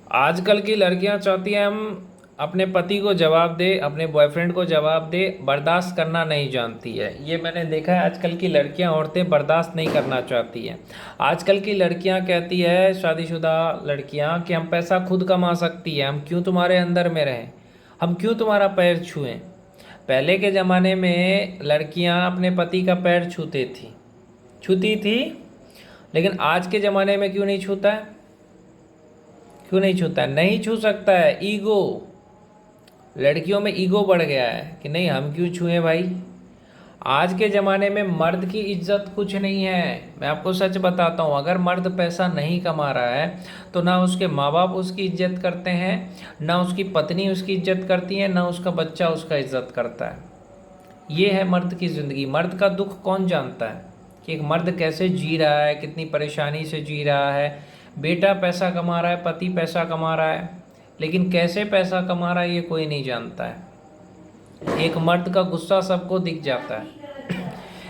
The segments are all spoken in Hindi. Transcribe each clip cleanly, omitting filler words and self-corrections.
आजकल की लड़कियां चाहती हैं हम अपने पति को जवाब दे, अपने बॉयफ्रेंड को जवाब दे, बर्दाश्त करना नहीं जानती है। ये मैंने देखा है, आजकल की लड़कियां, औरतें बर्दाश्त नहीं करना चाहती हैं। आजकल की लड़कियां कहती है, शादीशुदा लड़कियां, कि हम पैसा खुद कमा सकती है, हम क्यों तुम्हारे अंदर में रहें, हम क्यों तुम्हारा पैर छुएं। पहले के ज़माने में लड़कियां अपने पति का पैर छूती थी, लेकिन आज के ज़माने में क्यों नहीं छूता है? क्यों नहीं छूता है? नहीं छू सकता है। ईगो, लड़कियों में ईगो बढ़ गया है कि नहीं, हम क्यों छुएं भाई। आज के ज़माने में मर्द की इज्जत कुछ नहीं है। मैं आपको सच बताता हूँ, अगर मर्द पैसा नहीं कमा रहा है तो ना उसके माँ बाप उसकी इज्जत करते हैं, ना उसकी पत्नी उसकी इज्जत करती है, ना उसका बच्चा उसका इज्जत करता है। ये है मर्द की ज़िंदगी। मर्द का दुख कौन जानता है कि एक मर्द कैसे जी रहा है, कितनी परेशानी से जी रहा है। बेटा पैसा कमा रहा है, पति पैसा कमा रहा है, लेकिन कैसे पैसा कमा रहा है ये कोई नहीं जानता है। एक मर्द का गुस्सा सबको दिख जाता है,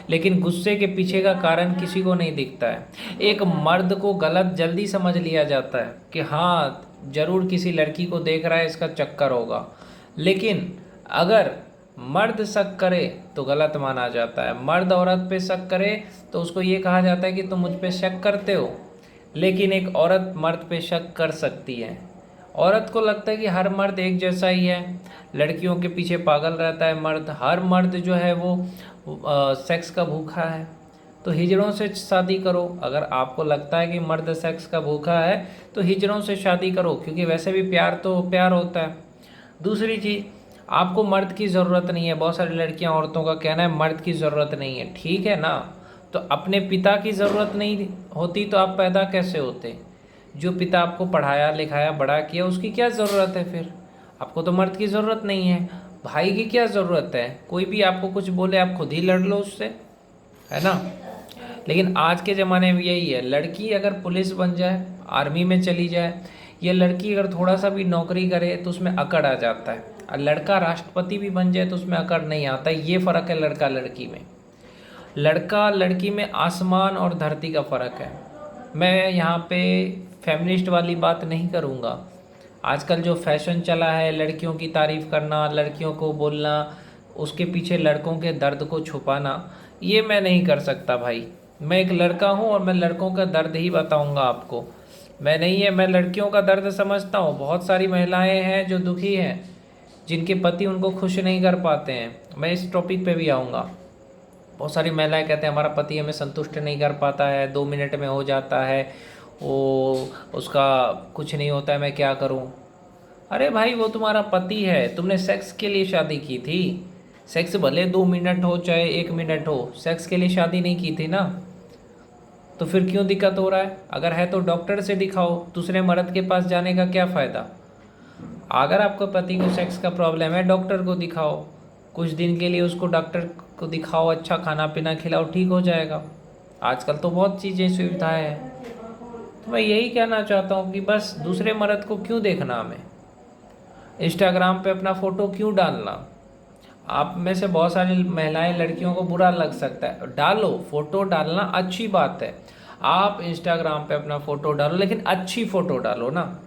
लेकिन गुस्से के पीछे का कारण किसी को नहीं दिखता है। एक मर्द को गलत जल्दी समझ लिया जाता है कि हाँ, ज़रूर किसी लड़की को देख रहा है, इसका चक्कर होगा। लेकिन अगर मर्द शक करे तो गलत माना जाता है। मर्द औरत पे शक करे तो उसको ये कहा जाता है कि तुम मुझ पे शक करते हो। लेकिन एक औरत मर्द पे शक कर सकती है। औरत को लगता है कि हर मर्द एक जैसा ही है, लड़कियों के पीछे पागल रहता है मर्द। हर मर्द जो है वो सेक्स का भूखा है। तो हिजड़ों से शादी करो। अगर आपको लगता है कि मर्द सेक्स का भूखा है तो हिजड़ों से शादी करो, क्योंकि वैसे भी प्यार तो प्यार होता है। दूसरी चीज़, आपको मर्द की ज़रूरत नहीं है। बहुत सारी लड़कियां, औरतों का कहना है मर्द की ज़रूरत नहीं है। ठीक है ना, तो अपने पिता की ज़रूरत नहीं होती तो आप पैदा कैसे होते? जो पिता आपको पढ़ाया लिखाया बड़ा किया, उसकी क्या ज़रूरत है फिर? आपको तो मर्द की ज़रूरत नहीं है। भाई की क्या ज़रूरत है? कोई भी आपको कुछ बोले आप खुद ही लड़ लो उससे, है ना। लेकिन आज के ज़माने में यही है, लड़की अगर पुलिस बन जाए, आर्मी में चली जाए, या लड़की अगर थोड़ा सा भी नौकरी करे तो उसमें अकड़ आ जाता है। और लड़का राष्ट्रपति भी बन जाए तो उसमें अकड़ नहीं आता। ये फ़र्क है लड़का लड़की में। लड़का लड़की में आसमान और धरती का फ़र्क है। मैं यहाँ पे फेमिनिस्ट वाली बात नहीं करूँगा। आजकल जो फैशन चला है, लड़कियों की तारीफ़ करना, लड़कियों को बोलना, उसके पीछे लड़कों के दर्द को छुपाना, ये मैं नहीं कर सकता भाई। मैं एक लड़का हूँ और मैं लड़कों का दर्द ही बताऊँगा आपको। मैं नहीं है, मैं लड़कियों का दर्द समझता हूँ। बहुत सारी महिलाएं हैं जो दुखी हैं, जिनके पति उनको खुश नहीं कर पाते हैं। मैं इस टॉपिक पे भी आऊँगा। बहुत सारी महिलाएं कहते हैं हमारा पति हमें संतुष्ट नहीं कर पाता है, 2 मिनट में हो जाता है, वो उसका कुछ नहीं होता है, मैं क्या करूं। अरे भाई, वो तुम्हारा पति है, तुमने सेक्स के लिए शादी की थी। सेक्स भले 2 मिनट हो चाहे 1 मिनट हो, सेक्स के लिए शादी नहीं की थी ना। तो फिर क्यों दिक्कत हो रहा है? अगर है तो डॉक्टर से दिखाओ, दूसरे मर्द के पास जाने का क्या फ़ायदा। अगर आपको पति को सेक्स का प्रॉब्लम है, डॉक्टर को दिखाओ, कुछ दिन के लिए उसको डॉक्टर को दिखाओ, अच्छा खाना पीना खिलाओ, ठीक हो जाएगा। आजकल तो बहुत चीज़ें सुविधाएं हैं। तो मैं यही कहना चाहता हूँ कि बस दूसरे मर्द को क्यों देखना हमें, इंस्टाग्राम पे अपना फ़ोटो क्यों डालना। आप में से बहुत सारी महिलाएं, लड़कियों को बुरा लग सकता है, डालो, फ़ोटो डालना अच्छी बात है। आप इंस्टाग्राम पे अपना फ़ोटो डालो, लेकिन अच्छी फ़ोटो डालो ना।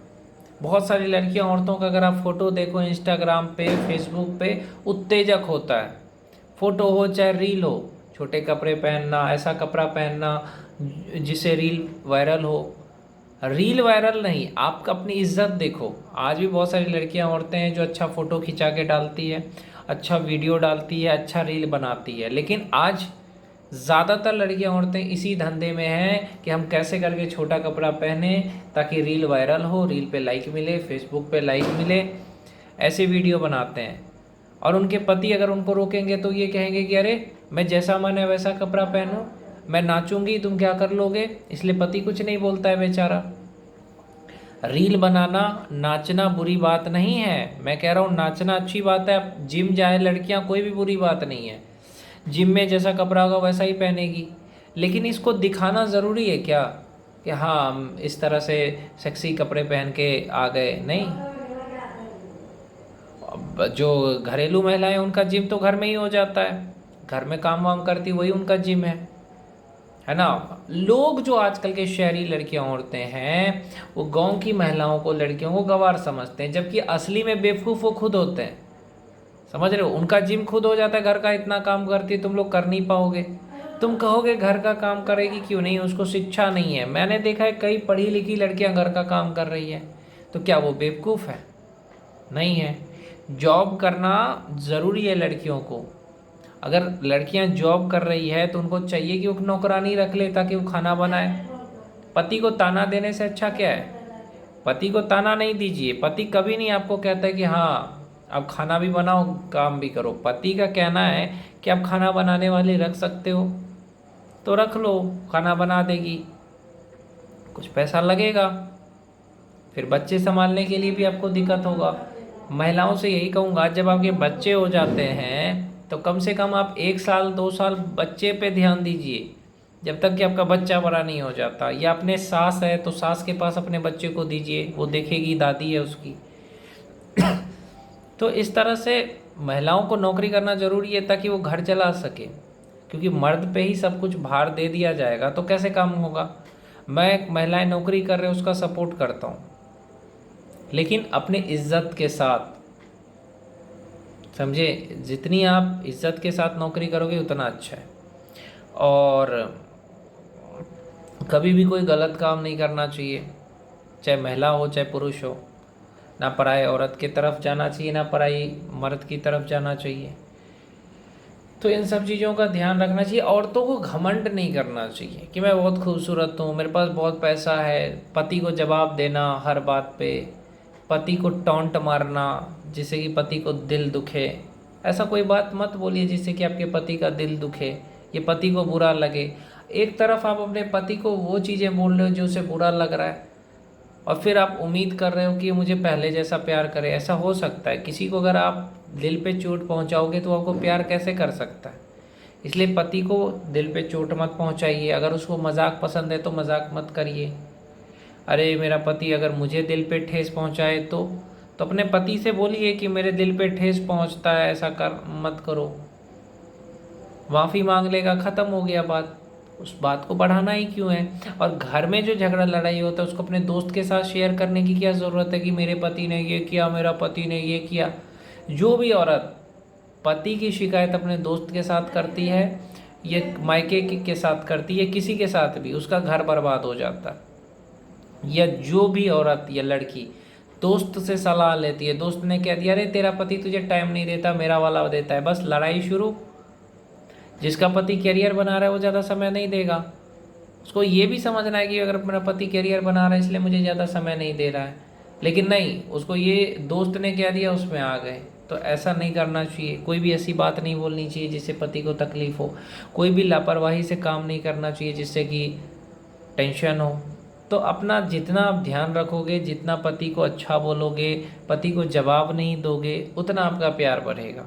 बहुत सारी लड़कियां, औरतों का अगर आप फ़ोटो देखो इंस्टाग्राम पे, फेसबुक पे, उत्तेजक होता है। फ़ोटो हो चाहे रील हो, छोटे कपड़े पहनना, ऐसा कपड़ा पहनना जिससे रील वायरल हो। रील वायरल नहीं, आप अपनी इज्जत देखो। आज भी बहुत सारी लड़कियां, औरतें हैं जो अच्छा फ़ोटो खिंचा के डालती है, अच्छा वीडियो डालती है, अच्छा रील बनाती है। लेकिन आज ज़्यादातर लड़कियां, औरतें इसी धंधे में हैं कि हम कैसे करके छोटा कपड़ा पहने ताकि रील वायरल हो, रील पे लाइक मिले, फेसबुक पे लाइक मिले, ऐसे वीडियो बनाते हैं। और उनके पति अगर उनको रोकेंगे तो ये कहेंगे कि अरे, मैं जैसा मन है वैसा कपड़ा पहनो, मैं नाचूंगी, तुम क्या कर लोगे। इसलिए पति कुछ नहीं बोलता है बेचारा। रील बनाना, नाचना बुरी बात नहीं है। मैं कह रहा हूँ नाचना अच्छी बात है। अब जिम जाए लड़कियाँ, कोई भी बुरी बात नहीं है। जिम में जैसा कपड़ा होगा वैसा ही पहनेगी। लेकिन इसको दिखाना ज़रूरी है क्या कि हाँ, हम इस तरह से सेक्सी कपड़े पहन के आ गए? नहीं। अब जो घरेलू महिलाएं, उनका जिम तो घर में ही हो जाता है। घर में काम वाम करती, वही उनका जिम है। है ना। लोग जो आजकल के शहरी लड़कियां औरतें हैं वो गांव की महिलाओं को, लड़कियों को गंवार समझते हैं, जबकि असली में बेवकूफ़ वो खुद होते हैं। समझ रहे हो, उनका जिम खुद हो जाता है, घर का इतना काम करती है, तुम लोग कर नहीं पाओगे। तुम कहोगे घर का काम करेगी क्यों नहीं, उसको शिक्षा नहीं है। मैंने देखा है कई पढ़ी लिखी लड़कियां घर का काम कर रही है, तो क्या वो बेवकूफ़ है? नहीं है। जॉब करना ज़रूरी है लड़कियों को। अगर लड़कियां जॉब कर रही है तो उनको चाहिए कि वो नौकरानी रख ले ताकि वो खाना बनाए। पति को ताना देने से अच्छा क्या है? पति को ताना नहीं दीजिए। पति कभी नहीं आपको कहता है कि हाँ आप खाना भी बनाओ काम भी करो। पति का कहना है कि आप खाना बनाने वाली रख सकते हो तो रख लो, खाना बना देगी, कुछ पैसा लगेगा, फिर बच्चे संभालने के लिए भी आपको दिक्कत होगा। महिलाओं से यही कहूँगा, जब आपके बच्चे हो जाते हैं तो कम से कम आप 1 साल 2 साल बच्चे पे ध्यान दीजिए, जब तक कि आपका बच्चा बड़ा नहीं हो जाता। या अपने सास है तो सास के पास अपने बच्चे को दीजिए, वो देखेगी, दादी है उसकी। तो इस तरह से महिलाओं को नौकरी करना ज़रूरी है ताकि वो घर चला सके, क्योंकि मर्द पे ही सब कुछ भार दे दिया जाएगा तो कैसे काम होगा। मैं महिलाएं नौकरी कर रहे हैं उसका सपोर्ट करता हूँ, लेकिन अपने इज्जत के साथ, समझे। जितनी आप इज्जत के साथ नौकरी करोगे उतना अच्छा है। और कभी भी कोई गलत काम नहीं करना चाहिए, चाहे महिला हो चाहे पुरुष हो। ना पराई औरत की तरफ जाना चाहिए, ना पराई मर्द की तरफ जाना चाहिए। तो इन सब चीज़ों का ध्यान रखना चाहिए। औरतों को घमंड नहीं करना चाहिए कि मैं बहुत खूबसूरत हूँ, मेरे पास बहुत पैसा है। पति को जवाब देना हर बात पे, पति को टॉन्ट मारना जिससे कि पति को दिल दुखे। ऐसा कोई बात मत बोलिए जिससे कि आपके पति का दिल दुखे, ये पति को बुरा लगे। एक तरफ आप अपने पति को वो चीज़ें बोल रहे हो जो उसे बुरा लग रहा है, और फिर आप उम्मीद कर रहे हो कि मुझे पहले जैसा प्यार करे। ऐसा हो सकता है? किसी को अगर आप दिल पे चोट पहुंचाओगे तो आपको प्यार कैसे कर सकता है? इसलिए पति को दिल पे चोट मत पहुंचाइए। अगर उसको मजाक पसंद है तो मजाक मत करिए। अरे मेरा पति अगर मुझे दिल पे ठेस पहुंचाए तो अपने पति से बोलिए कि मेरे दिल पे ठेस पहुंचता है, ऐसा कर मत करो। माफ़ी मांग लेगा, ख़त्म हो गया बात। उस बात को बढ़ाना ही क्यों है? और घर में जो झगड़ा लड़ाई होता है उसको अपने दोस्त के साथ शेयर करने की क्या ज़रूरत है कि मेरे पति ने ये किया, मेरा पति ने ये किया। जो भी औरत पति की शिकायत अपने दोस्त के साथ करती है, ये मायके के साथ करती है, किसी के साथ भी, उसका घर बर्बाद हो जाता है। या जो भी औरत या लड़की दोस्त से सलाह लेती है, दोस्त ने कह दिया अरे तेरा पति तुझे टाइम नहीं देता, मेरा वाला देता है, बस लड़ाई शुरू। जिसका पति करियर बना रहा है वो ज़्यादा समय नहीं देगा। उसको ये भी समझना है कि अगर मेरा पति करियर बना रहा है इसलिए मुझे ज़्यादा समय नहीं दे रहा है, लेकिन नहीं, उसको ये दोस्त ने कह दिया उसमें आ गए। तो ऐसा नहीं करना चाहिए। कोई भी ऐसी बात नहीं बोलनी चाहिए जिससे पति को तकलीफ़ हो। कोई भी लापरवाही से काम नहीं करना चाहिए जिससे कि टेंशन हो। तो अपना जितना आप ध्यान रखोगे, जितना पति को अच्छा बोलोगे, पति को जवाब नहीं दोगे, उतना आपका प्यार बढ़ेगा।